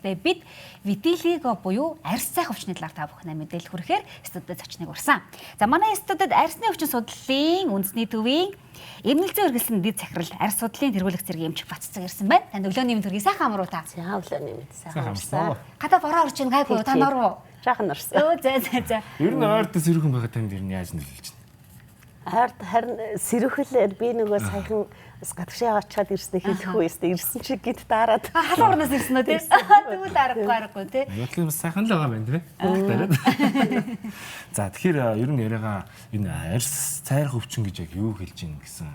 хүрэлцээртэй бид витилиго буюу арьс цайх өвчний талаар та бүхнээ мэдээлэл хүрэхээр студид зочныг урьсан. За манай студид арьсны өвчин судлалын үндэсний төвийн эмнэлзэн үргэлжлэн дэд захирал арьс судлалын тэргүүлэх зэргийн эмч Баццаг ирсэн байна. Танд өглөөний мэнд хүргэе. Сайхан амруу та. За өглөөний мэнд сайхан амарсан. Хата бороо орч ин гайгүй та норвоо. Жаахан орсон. Өө за. Ер нь ойрдос ирхэн байгаа танд ер нь яаж нөлөөлж байна? Ойрд харин сэрүүхлээр би нөгөө саяхан бас гадагшаа очиад ирснэ хэлэхгүй юмстай ирсэн чи гид дараад халуурнаас ирсэн үү те? Тэгвэл аргагүй те. Яатлын бас сайхан л байгаа байна тийм. За тэгэхээр ер нь яриагаа энэ арьс цайрах өвчин гэж яг юу хэлж ийн гэсэн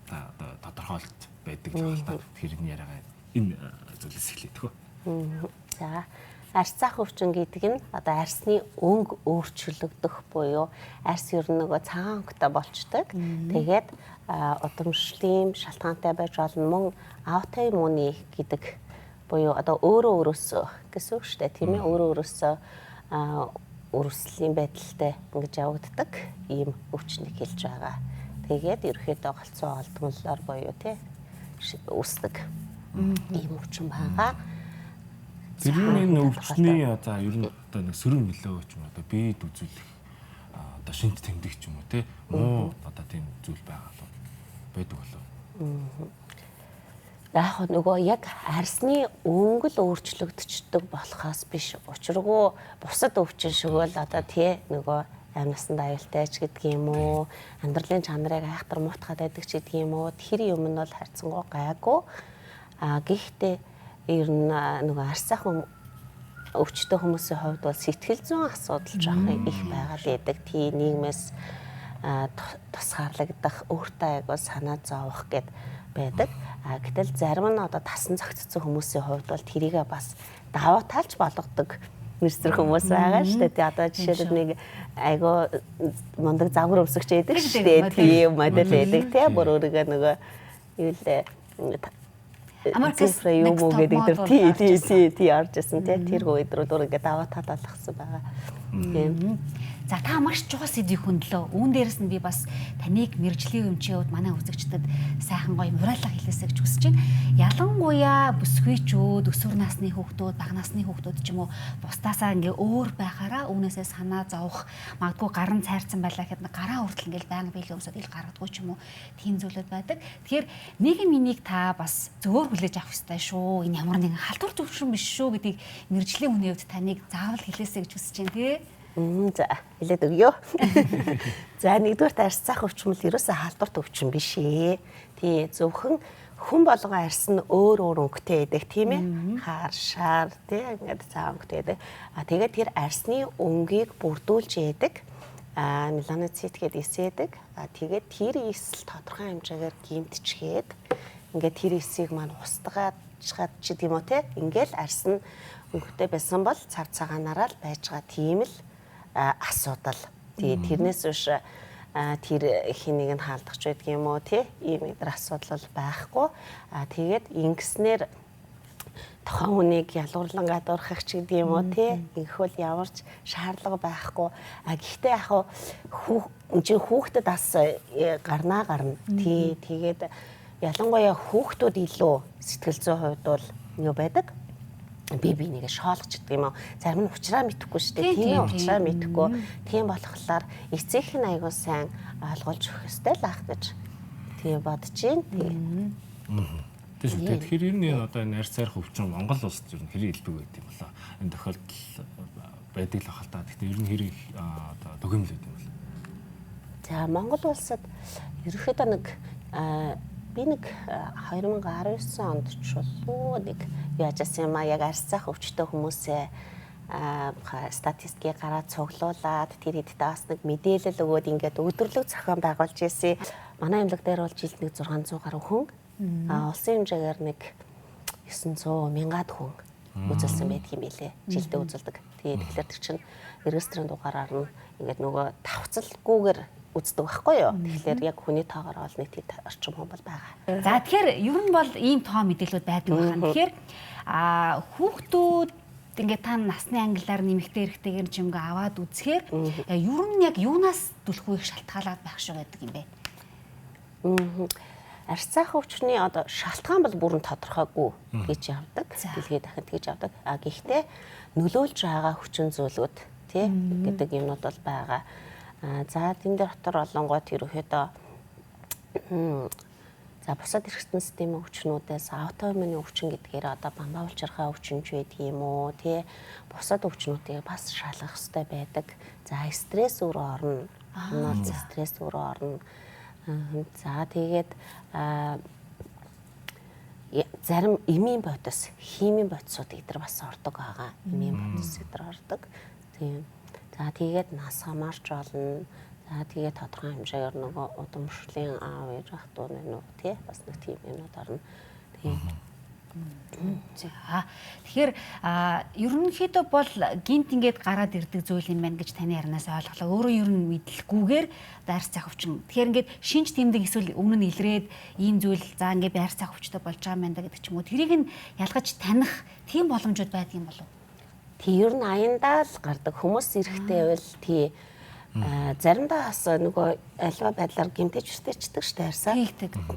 одоо тодорхойлолт байдаг л байна л та. Тэгэхээр энэ яриагаа энэ зүйлээс эхлэдэг хөө. За арьс цайрах өвчин гэдэг нь одоо арьсны өнг өөрчлөгдөх буюу арьс ер нь нөгөө цагаан өнгөтэй болчдөг. Тэгээд удамшлын шалтгаантай байж болно мөн аутоиммуни гэдэг буюу одоо өөрөө өөрөөсөө гэсэн үг шүү дээ тийм ээ өөрөө өөрөөсөө өрсөлийн байдалтай ингэж явагддаг ийм өвчнийг хэлж байгаа. Тэгээд ерөөхдөө голцоо олдмолоор буюу тий үүсдэг ийм өвчин байгаа. Тэр энэ өвчний одоо ер нь одоо нэг сөрөг нөлөө ч юм одоо биед үзүүлэх одоо шинж тэмдэг ч юм уу тий муу одоо тийм зүйл байгаа л байдаг болов. Яг нөгөө яг арьсны өнгөл өөрчлөгдчихдөг болохоос биш учиргүй бусад өвчин шиг л одоо тий нөгөө амь насанд аюултай ч гэдэг юм уу амьдралын чанарыг айхтар муутгаад байдаг ч гэдэг юм уу тэр юм нь бол харьцангуй гайгүй. Гэхдээ ер нь нөгөө арьс цайхан өвчтөй хүмүүсийн хувьд бол сэтгэл зүйн асуудал жоохон их байгаа л байдаг. Тий нийгмээс тусгаарлагдах өөртөө айгуу санаа зовох гэд байдаг. Гэтэл зарим нь одоо тасан зохицсон хүмүүсийн хувьд бол тэрийгээ бас даваа талж болгодог нэрсэр хүмүүс байгаа шүү дээ. Одоо жишээлбэл нэг айгуу мундаг загвар өмсөгч байдаг шүү дээ. Тийм модель байдаг тий бүр өөрийгөө нөгөө юу лээ Америкийн юм уу гэдэг тий орж исэн тий тэр өдрүүд өөрийгөө даваа талуулгасан байгаа. Тийм. За та маш чухал сэдвийг хөндлөө. Үүн дээрээс нь би бас таныг мэржлийн өмчийн хувьд манай үзэгчдэд сайхан гоё мораллах хэлээсэй гэж хүсэж байна. Ялангуяа бүсгүйчүүд, өсвөр насны хүүхдүүд, бага насны хүүхдүүд ч юм уу бусдаасаа ингээ өөр байхаараа үүнээсээ санаа зовох, магадгүй гарын цайрцсан байлаа гэхэд гараа хүртэл ингээл байнга биелийн өмсөд ил гаргадаггүй ч юм уу тийм зүйлүүд байдаг. Тэгэхээр нийгэм энийг та бас зөвөр хүлээж авах ёстой шүү. Энэ ямар нэгэн халтур зөвшөөрөл биш шүү гэдгийг мэржлийн хүний хувьд таныг заавал хэлээсэй гэж хүсэж байна тий. За хэлээд өгье. За нэгдүгээр арьс цайрах өвчин бол ерөөсөө халдварт өвчин биш ээ. Тий зөвхөн хүн болгон арьс нь өөр өнгөтэй байдаг тийм ээ. Хаар, шаар тий ингээд цаа өнгөтэй байдаг. Тэгээд тэр арьсны өнгийг бүрдүүлж яадаг. Меланоцит гэдэг эс яадаг. Тэгээд тэр эс тодорхой хэмжээгээр гимтчгээд ингээд тэр эсийг маань устгаад ч гэдэм үү тий. Ингээл арьс нь өнгөтэй байсан бол цав цагаанаараа л байж байгаа тийм л асуудал. Тэрнээс биш тэр хэнийг нь хаалдах ч байдаг юм уу тий ийм асуудал байхгүй. Тэгээд ингэснээр тохон хүнийг ялгуурлан гадуурхах ч гэдэг юм уу тий инхвэл ямар ч шаардлага байхгүй. Гэхдээ яг хүүхдэд бас гарна тий тэгээд ялангуяа хүүхдүүд илүү сэтгэл зүйн хувьд бол юу байдаг би нэгэ шоолгоч гэдэг юм уу зарим нь уучраа мэдэхгүй шүү дээ тийм уучраа мэдэхгүй тийм болохоор эцэг нь аягүй сайн ойлгуулж өгөх ёстой л ах гэж тийм бодож байна тийм шүү. Тэгэхээр ер нь одоо энэ арьс цайрах өвчин Монгол улсад ер нь хэрэг илбэг байт юм болоо энэ тохиолдол байдаг л ахал та. Гэхдээ ер нь хэрэг одоо төгөмөл байт юм бол. За Монгол улсад ерөөхдөө нэг би нэг 2019 онд ч болов нэг яаж асан юм яг арьс цайрах өвчтөй хүмүүсээ статистикийг гараад цуглуулад тэр хэдтэй бас нэг мэдээлэл өгөөд ингээд өдөрлөг зохион байгуулж ирсэн. Манай эмнэлэг дээр бол жилд нэг 600 гаруй хүн улсын хэмжээгээр нэг 900 мянгаад хүн үзүүлсэн байдаг юм билэ. Жилдээ үзүүлдэг. Тэгэхээр тэр чинь регистрийн дугаараар нь ингээд нөгөө тавцалгүйгээр үздэг байхгүй юу. Тэгэхээр яг хүний тоогоор бол нэг тийм орчим хүн бол байгаа. За тэгэхээр ер нь бол ийм тоо мэдээлэлүүд байдаг байна. Тэгэхээр хүүхдүүд ингээд та насны ангиллаар нэмэгтэй эрэгтэйгээр чимгээ аваад үзэхээр ер нь яг юунаас түлхүү их шалтгаалаад байх шүү гэдэг юм бэ. арьс цаахан өвчний одоо шалтгаан бол бүрэн тодорхойгүй гэж явдаг. Дэлхийд дахин тэгж явдаг. Гэхдээ нөлөөлж байгаа хүчин зүйлүүд тий гэдэг юмнууд бол байгаа. За тэн дээр дотор олонгууд ерөөхдөө за бусад эрхтэн системийн өвчнүүдээс аутоиммуны өвчин гэдгээр одоо бамбаа улчирхай өвчнж байдаг юм уу тий бусад өвчнүүдийг бас шалгах хэрэгтэй байдаг. За стресс өөрөө орно. Стресс өөрөө орно. За тэгээд зарим эмийн бодис, химийн бодисууд эдгээр бас ордог байгаа. Эмийн бодис эдгээр ордог. Тийм. За тэгээд нас хамаарч болно. За тэгээд тодорхой хэмжээгээр нөгөө удамшлийн аав ээж ах дүү нэнүү тий бас нэг тийм юмнууд орно. Тийм. За тэгэхээр ерөнхийдөө бол гинт ингээд гараад ирдэг зүйл юм байна гэж таны харанаас ойлголоо. Өөрөө ер нь мэдлэггүйгээр арьс цаах өвчин. Тэгэхээр ингээд шинж тэмдэг эсвэл өмнө нь илрээд ийм зүйл за ингээд арьс цаах өвчтэй болж байгаа юм байна гэдэг ч юм уу. Тэрийг нь ялгаж таних тийм боломжууд байдаг юм болов уу? Тий ер нь аяндаа л гардаг хүмүүс эрэхтэй байвал тий заримдаа бас нөгөө альва байдлаар гэмтэж үстээчдэг штэ арьсаа.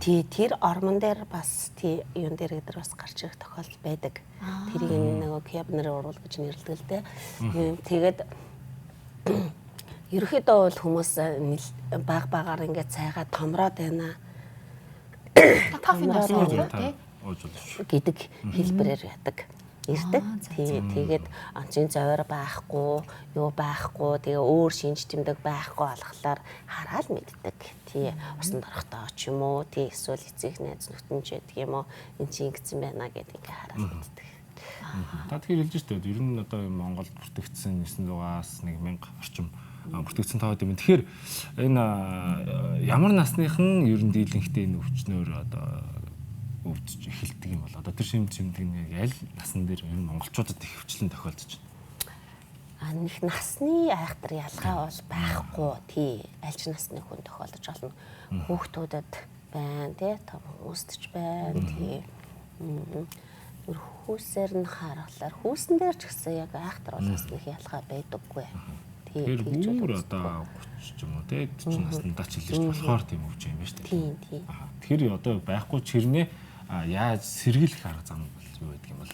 Тий тэр ормон дээр бас тий юун дээр гэдэр бас гарч ирэх тохиолдол байдаг. Тэрийг нөгөө кебнер уруул гэж нэрлэдэг л дээ. Тэгээд ерөөхдөө бол хүмүүс багаар ингээд цайгаа томроод байна. Гэдэг хэлбэрээр яадаг. Ирдэг. Тэгээд онцгийн зовоор байхгүй, юу байхгүй, тэгээ өөр шинж тэмдэг байхгүй болохоор хараад мэддэг. Тий, усан дорохтой ч юм уу, тий эсвэл эцэг найз нөхдөж байдаг юм уу, энэ чинь ингэсэн байна гэдээ ингээ хараад мэддэг. Та тэгэхээр хэлж штэ ер нь одоо Монголд бүртгэгдсэн 900-аас 1000 орчим бүртгэгдсэн таад юм. Тэгэхээр энэ ямар насныхан ер нь дийлэнхтэй энэ өвчнөөр одоо өвдөж эхэлдэг юм бол одоо тэр шимт тэмдэг аль насн дээр ер нь монголчуудад их хвчлэн тохиолдож байна. Нэг насны айхтар ялгаа бол байхгүй тий аль ч насны хүн тохиолдож болно. Хүүхдүүдэд байна тий том хүмүүст ч байна тий хүүсээр нь харахаар хүүсэн дээр ч гэсэн яг айхтар бол насны ялгаа байдаггүй. Тэр бүр одоо 30 ч юм уу тий 40 наснда ч илэрч болохоор тийм өвч юм байна шүү дээ. Тий. Тэгэхээр одоо байхгүй чирнээ яаж сэргийлэх арга зам бол юу гэдэг юм бол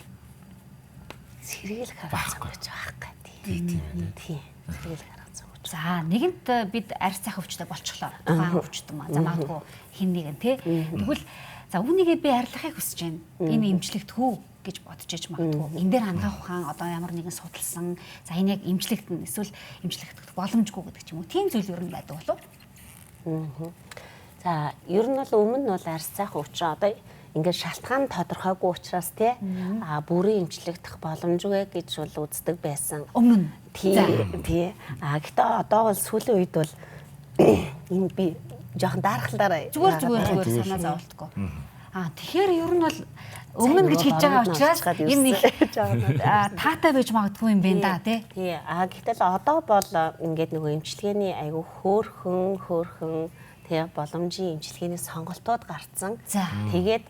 сэргийлэх арга зам гэж байхгүй тий тий сэргийлэх арга зам гэж. За нэгэнт бид арьс цаах өвчтэй болчихлоо. Тухайн өвчтөн маа. За магадгүй хин нэгэн тий. Тэгвэл за үүнийгээ би арилгахыг хүсэж байна. Энэ эмчлэгдэх үү гэж бодож иж магадгүй. Энэ дээр хангаах ухаан одоо ямар нэгэн судалсан. За энэ яг эмчлэгдэн эсвэл эмчлэгдэх боломжгүй гэдэг ч юм уу. Тийм зүйл ер нь байдаг болов уу? За ер нь бол өмнө нь бол арьс цаах өвчин одоо ингээд шалтгаан тодорхойгүй учраас тий бүрийн эмчлэгдэх боломжгүй гэж бол үздэг байсан. Өмнө нь тий. Гэхдээ одоо бол сүүлийн үед бол энэ би жоохон дарахлаараа зүгээр санаа зовлтгүй. Тэгэхээр ер нь бол өмнө нь гэж хийж байгаа учраас энэ нэг таатай байж магадгүй юм байна да тий. Гэхдээ л одоо бол ингээд нөгөө эмчилгээний айгүй хөөрхөн тэг боломжийн эмчилгээний сонголтууд гарцсан. Тэгээд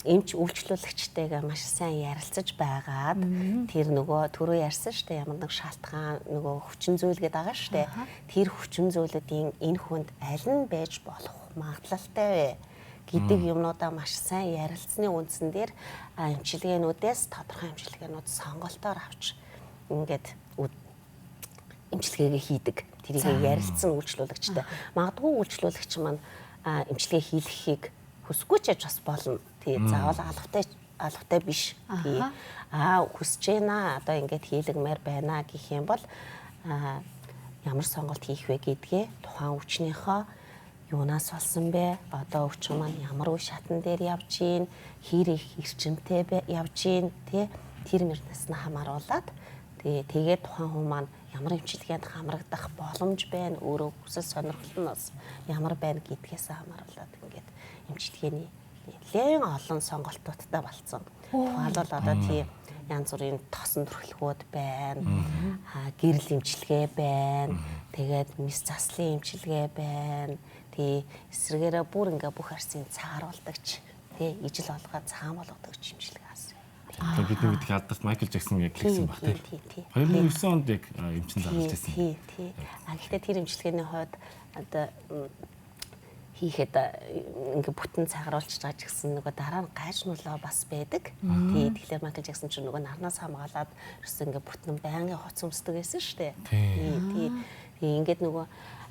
эмч үйлчлүүлэгчтэйгээ маш сайн ярилцаж байгаад тэр нөгөө түрүү ярьсан штэ ямар нэг шалтгаан нөгөө хүчин зүйл гэдэг байгаа штэ. Тэр хүчин зүйлүүдийн энэ хүнд аль нь байж болох магадлалтай вэ гэдэг юмнуудаа маш сайн ярилцсны үндсэн дээр эмчилгээнүүдээс тодорхой эмчилгээнүүд сонголтоор авч ингээд эмчилгээгээ хийдэг. Тэрийг ярилцсан үйлчлүүлэгчтэй. Магадгүй үйлчлүүлэгч маань эмчилгээ хийлгэхийг хүсгүй ч бас болно. Тий заавал албатай биш. Тий хүсэж байна. Одоо ингээд хийлгэмээр байна гэх юм бол ямар сонголт хийх вэ гэдгээ тухайн өвчнийхөө юунаас болсон бэ? Одоо өвчин маань ямар үе шатн дээр явж гин, хэр их эрчимтэй явж гин, тий тэр мөрнөөс нь хамааруулаад тэгээд тухайн хүн маань ямар эмчилгээнд хамрагдах боломж байна, өөрөө хүсэл сонирхолноос ямар байна гэдгээс хамааруулаад ингээд эмчилгээний нэлээд олон сонголтуудтай болсон. Тухайлбал одоо тийм янз бүрийн тосон төрхлгүүд байна, гэрэл эмчилгээ байна, тэгээд мис заслын эмчилгээ байна. Тий эсрэгээрээ бүр ингээ бүх арсын цааруулдагч, тий ижил олгоод цаан болгодог эмчилгээ асан. Одоо бидний мэдих алдарт Майкл Жаксон яг хэлсэн баг тий. 2009 онд яг эмчилгээ зааж байсан. Тий. Гэхдээ тэр эмчилгээний хувьд одоо хийхэд ингээ бүтэн цагааруулж байгаа ч гэсэн нөгөө дараа нь гайжнуулаа бас байдаг. Тэгэхээр Майкл Жаксон ч нөгөө нарнаас хамгаалаад ерөөсөө ингээ бүтэн байнгын хоц өмсдөг байсан шүү дээ. Ингээд нөгөө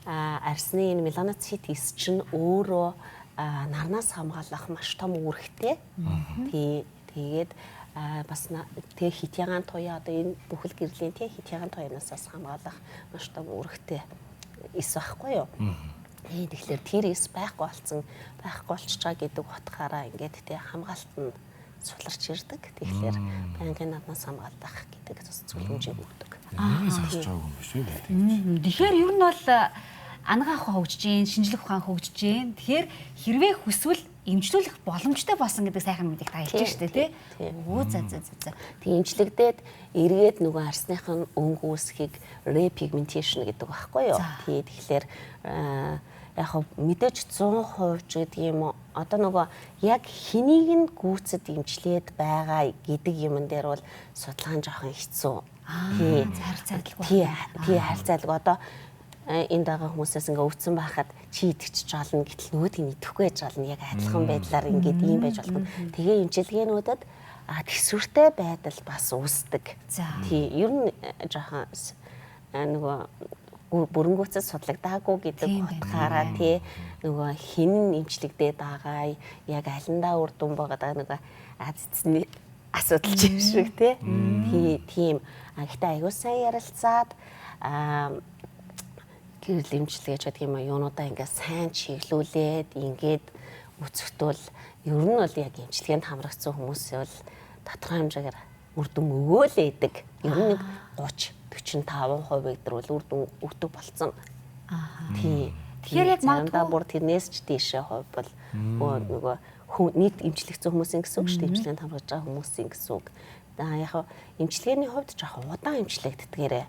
арсны энэ меланоцитис чинь өөрөө нарнаас хамгаалах маш том үүрэгтэй. Тэгээд бас тэг хитягаан туяа одоо энэ бүхэл гэрлийн тэг хитягаан туянаас хамгаалах маш том үүрэгтэй эс байхгүй юу? Тэгэхээр тэр эс байхгүй болчихж байгаа гэдэг утгаараа ингээд тэг хамгаалт нь суларч ирдэг. Тэгэхээр байнгын нарнаас хамгаалах гэдэг зүйл хэмжээг өгдөг. Сонсож байгаа юм биш үү? Тэгэхээр ер нь бол ангаа ухаан хөгжиж гин, шинжлэх ухаан хөгжиж гин. Тэгэхээр хэрвээ хүсвэл эмчлүүлэх боломжтой болсон гэдэг сайхан мэдээ та хэлж штэ тий. Өө за. Тэг эмчлэгдээд эргээд нөгөө арсных нь өнгө үүсхийг repigmentation гэдэг байхгүй юу? Тэгэхээр яг мэдээж 100% ч гэдэг юм уу. Одоо нөгөө яг хэнийг нь гүйцэд эмчлээд байгаа гэдэг юмн дээр бол судалгаа жоохон хэцүү. Харьцаалгүй одоо энэ дагаа хүмүүсээс ингээ өвцөн байхад чи идчихэж жаална гэтэл нөгөөдгийг идэхгүй байж жаална яг адилхан байдлаар ингээд ийм байж болох. Тэгээ эмчилгээнүүдэд төсвөртэй байдал бас үүсдэг. Ер нь жоохон нөгөө бүрэнгүүцэд судлагдаагүй гэдэг утгаараа нөгөө хин эмчлэгдээд байгаа яг алиндаа үр дүн байгаа нөгөө эцсний асуудал шиг тийм. Гэхдээ аягүй сайн ярилцаад гэрэл эмчилгээ гэдэг юм юунуудаа ингээ сайн чиглүүлээд ингээд үзэхдээ ер нь бол яг эмчилгээнд хамрагдсан хүмүүсээ бол тодорхой хэмжээгээр үр дүн өгөөлээ идэг. Ер нь 30-45% дээр бол үр дүн өгдөг болсон. Тэгэхээр яг магадгүй бүр тэрнээс ч дээшээ хувь бол нөгөө нийт эмчлэгдсэн хүмүүсийн гэсэн үг шүү дээ. Эмчилгээнд хамрагдж байгаа хүмүүсийн гэсэн үг. Яг эмчилгээний хувьд жоохон удаан эмчлэгддгээрээ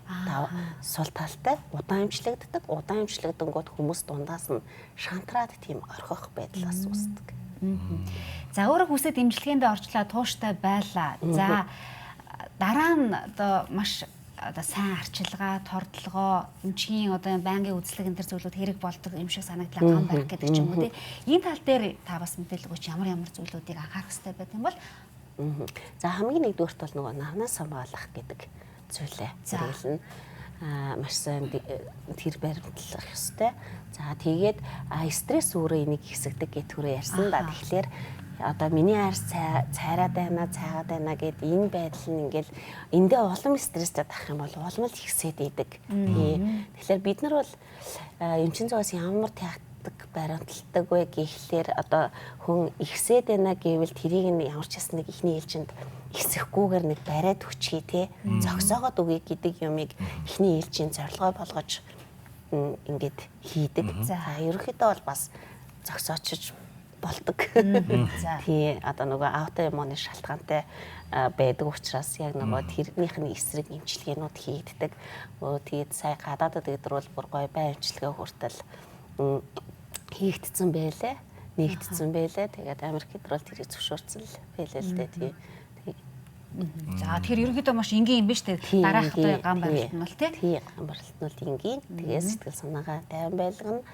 сул талтай удаан эмчлэгддэг. Удаан эмчлэгдэнгүүт хүмүүс дундаас нь шантраад тийм орхих байдал бас үүсдэг. За өөрөө хүсээд эмчилгээндээ орчлоо тууштай байлаа. За дараа нь одоо маш одоо сайн арчилгаа, тордлогоо, эмчгийн одоо байнгын үзлэг энэ төр зүйлүүд хэрэг болдог юм шиг санагдлаа гам барих гэдэг ч юм уу тий. Энэ тал дээр та бас мэдээлэл өгөөч ямар зүйлүүдийг анхаарах хэрэгтэй байдаг юм бол. За хамгийн нэгдүгürt бол нөгөө нарнаас хамгаалах гэдэг зүйлээ хэрэглэн маш сайн тэр баримтлах ёстой. За тэгээд стресс өөрөө энийг хэсэгдэг гэж түрүү ярьсан да. Тэгэхээр одоо миний арьс цайраад байна, цайгаад байна гэд энэ байдал нь ингээл эндээ улам стресстэй тах юм бол улам л ихсээд идэг. Тэгэхээр бид нар бол эмчин зугаас ямар тягтдаг баримталдаг вэ гэхлээр одоо хүн ихсээд байна гэвэл тэрийг нь ямар ч ясна нэг ихний ээлжинд ихсэхгүйгээр нэг бариад өчхий те зогсоогоод үгүй гэдэг юмыг ихний ээлжийн зорилгоо болгож ингээд хийдэг. За ерөнхийдөө бол бас зогсоочж болдог. Тий одоо нөгөө аутоиммуны шалтгаантай байдаг учраас яг нөгөө тэрнийхний эсрэг эмчилгээнүүд хийгддэг. Тэгээд сая гадаадд гэдэг бол бүр гоё бай эмчилгээ хүртэл хийгдсэн байлээ. Нэгдсэн байлээ. Тэгээд Америкт бол тэрийг зөвшөөрсөн л байлээ л дээ. Тий. За тэгэхээр ерөнхийдөө маш энгийн юм байна шүү дээ. Дараах одоо гам барилт нь бол тий. Гам барилт нь бол энгийн. Тэгээд сэтгэл санаагаа тайван байлгана.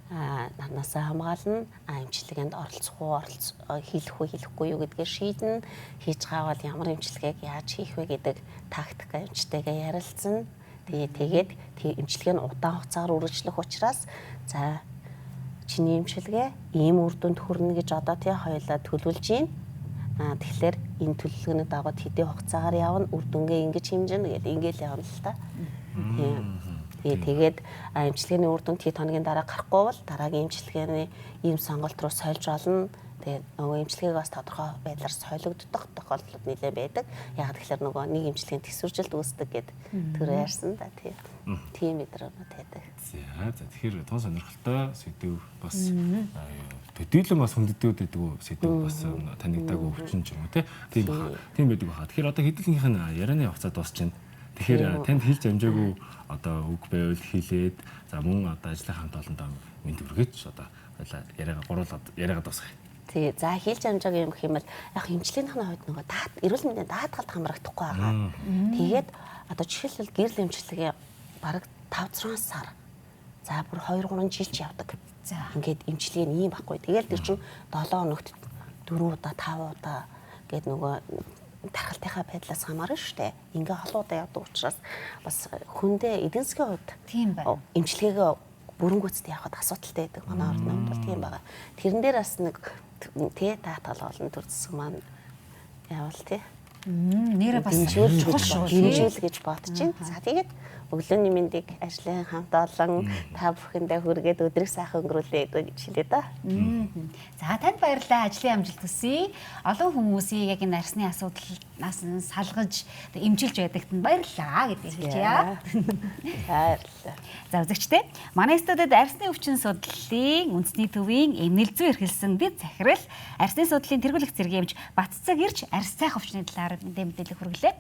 Нарнаасаа хамгаална, эмчилгээнд оролцох уу, хийх үү, хийхгүй юу гэдгээ шийднэ. Хийж гавал ямар эмчилгээг яаж хийх вэ гэдэг тактик эмчтэйгээ ярилцсан. Тэгээд эмчилгээ нь удаан хугацаагаар үргэлжлэх учраас за чиний эмчилгээ ийм үр дүнд хүрнэ гэж одоо хоёулаа төлөвлөж байна. Тэгэхээр энэ төлөвлөгөөний дагуу хэдийн хугацаагаар явна, үр дүнгээ ингэж хэмжинэ гэдэг ингээл явна л та. Тэгээд эмчилгээний үр дүнд хэд хоногийн дараа гарахгүй бол дараагийн эмчилгээний ийм сонголт руу сольж олно. Тэгээд нөгөө эмчилгээг бас тодорхой байдлаар солигдох тохиолдлууд нэлээд байдаг. Яг тэгэхээр нөгөө нэг эмчилгээний төсвөржилт үүсдэг гэдэг тэр ярьсан да тийм мэдрэмж байдаг. За тэгэхээр тун сонирхолтой сэдв бас төдийлөн бас хүндэтгэд байдаг сэдв бас танигдаагүй өвчин ч юм уу тийм байдаг баха. Тэгэхээр одоо хэдүүлгийнх нь ярианы хугацаа дуусч байна. Тэгэхээр танд хэлж амжаагүй одоо үг байвал хэлээд за мөн одоо ажлын хамт олондоо мэд хүргэж одоо яриагаа гуруулаад яриагаа дуусгая. Тий, за хэлж амжаагүй юм гэх юм бол яг эмчилгээний хувьд нөгөө эрүүл мэндийн даатгалд хамрагдахгүй байгаа. Тэгээд одоо жишээлбэл гэрэл эмчилгээ бараг 5-6 сар За бүр 2-3 жил ч явдаг. За. Ингээд эмчилгээ нь ийм баггүй. Тэгэл тэр чинь 7 хоногт 4 удаа 5 удаа гээд нөгөө тархалтынхаа байдлаас хамаарна шүү дээ. Ингээ олон удаа явдаг учраас бас хүндээ эдийн засгийн хувьд Тийм байна. эмчилгээгээ бүрэнгүүцэд явахад асуудалтай байдаг. Манай орнд бол тийм байгаа. Тэрэн дээр бас нэг таатгал олон төр зэсэг маань явал тий. Нэрээ бас дэмжүүл гэж бодож байна. За тэгээд өглөөний мэндийг ажлын хамт олон та бүхэндээ хүргээд өдрийг сайхан өнгөрүүлээ гэж хэлээ да. За танд баярлалаа. Ажлын амжилт хүсье. Олон хүмүүсийг яг энэ арсны асуудалнаас салгаж эмчилж байдагт нь баярлалаа гэдэг хэлье. Баярлалаа. За үзэгчдээ манай студид арсны өвчин судлалын үндэсний төвийн нэлзүү эрхэлсэн дэд захирал арсны судлалын тэргүүлэх зэрэг эмч Батцэг ирж арс сайх өвчний талаар мэдээлэл хүргэлээ.